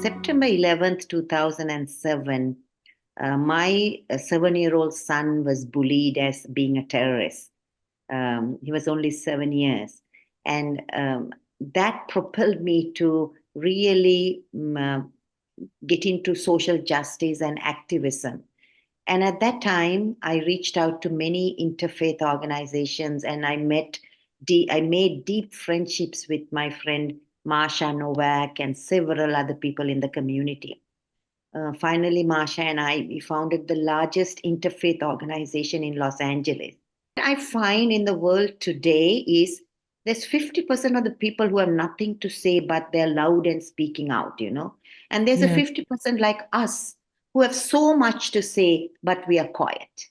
September 11th, 2007, my 7-year-old son was bullied as being a terrorist. He was only 7 years. And that propelled me to really get into social justice and activism. And at that time, I reached out to many interfaith organizations, and I made deep friendships with my friend Marsha Novak and several other people in the community. Finally, Marsha and we founded the largest interfaith organization in Los Angeles. What I find in the world today is there's 50% of the people who have nothing to say, but they're loud and speaking out, And there's a 50% like us who have so much to say, but we are quiet.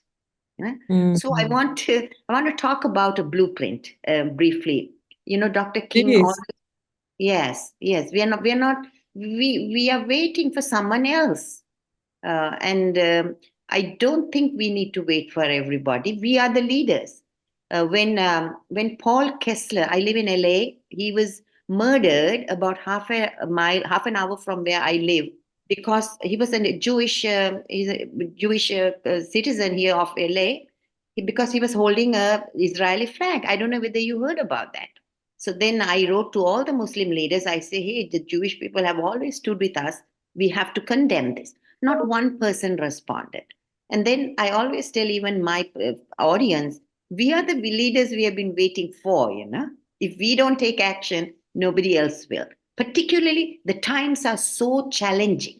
So I want to talk about a blueprint briefly. Dr. King always, yes, we are waiting for someone else. And I don't think we need to wait for everybody. We are the leaders. When Paul Kessler, I live in LA, he was murdered about half an hour from where I live, because he was a Jewish citizen here of LA, because he was holding a Israeli flag. I don't know whether you heard about that. So then I wrote to all the Muslim leaders. I say, hey, the Jewish people have always stood with us. We have to condemn this. Not one person responded. And then I always tell even my audience, we are the leaders we have been waiting for, If we don't take action, nobody else will. Particularly, the times are so challenging,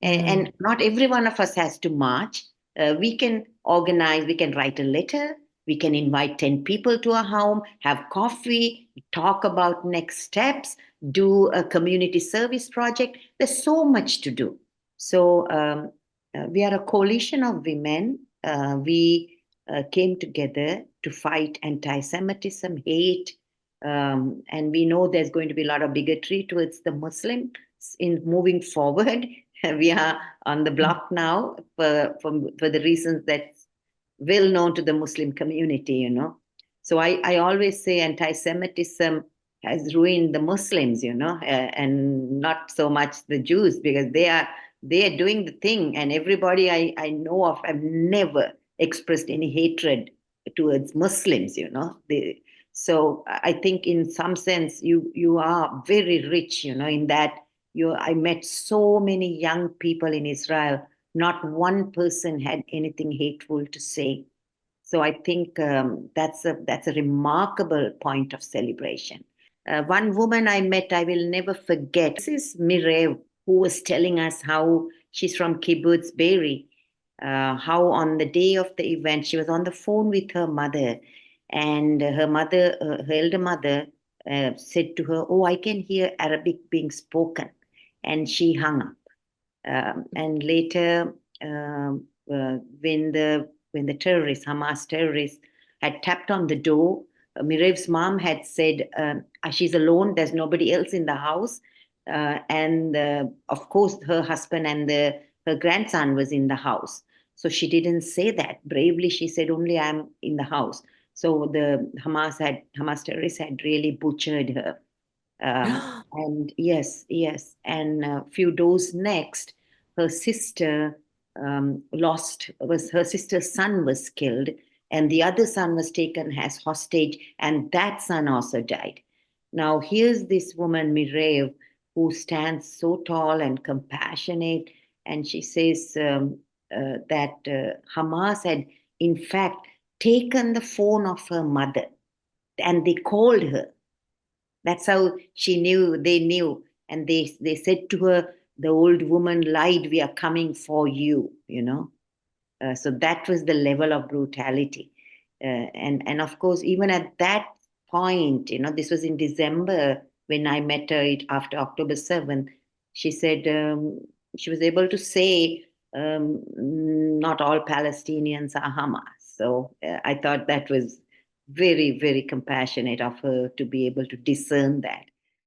and not every one of us has to march. We can organize, we can write a letter, we can invite 10 people to our home, have coffee, talk about next steps, do a community service project. There's so much to do. So we are a coalition of women. We came together to fight anti-Semitism, hate, and we know there's going to be a lot of bigotry towards the Muslims in moving forward. We are on the block now for the reasons that's well known to the Muslim community, So I always say anti-Semitism has ruined the Muslims, and not so much the Jews, because they are doing the thing. And everybody I know of have never expressed any hatred towards Muslims, So I think in some sense you are very rich, in that I met so many young people in Israel. Not one person had anything hateful to say. So I think that's a remarkable point of celebration. One woman I met, I will never forget. This is Mirev, who was telling us how she's from Kibbutz Be'eri, how on the day of the event, she was on the phone with her mother, and her elder mother, said to her, "Oh, I can hear Arabic being spoken," and she hung up. And later, when the terrorists, Hamas terrorists, had tapped on the door, Mirev's mom had said, she's alone, there's nobody else in the house. And of course, her husband and her grandson was in the house. So she didn't say that. Bravely, she said, only I'm in the house. So the Hamas terrorists had really butchered her. And yes. And a few doors next, her sister her sister's son was killed, and the other son was taken as hostage, and that son also died. Now, here's this woman, Mirev, who stands so tall and compassionate, and she says that Hamas had, in fact, taken the phone of her mother, and they called her. That's how they knew. And they said to her, the old woman lied, we are coming for you, So that was the level of brutality. And of course, even at that point, this was in December when I met her after October 7th, she said she was able to say, not all Palestinians are Hamas. So I thought that was very, very compassionate of her to be able to discern that.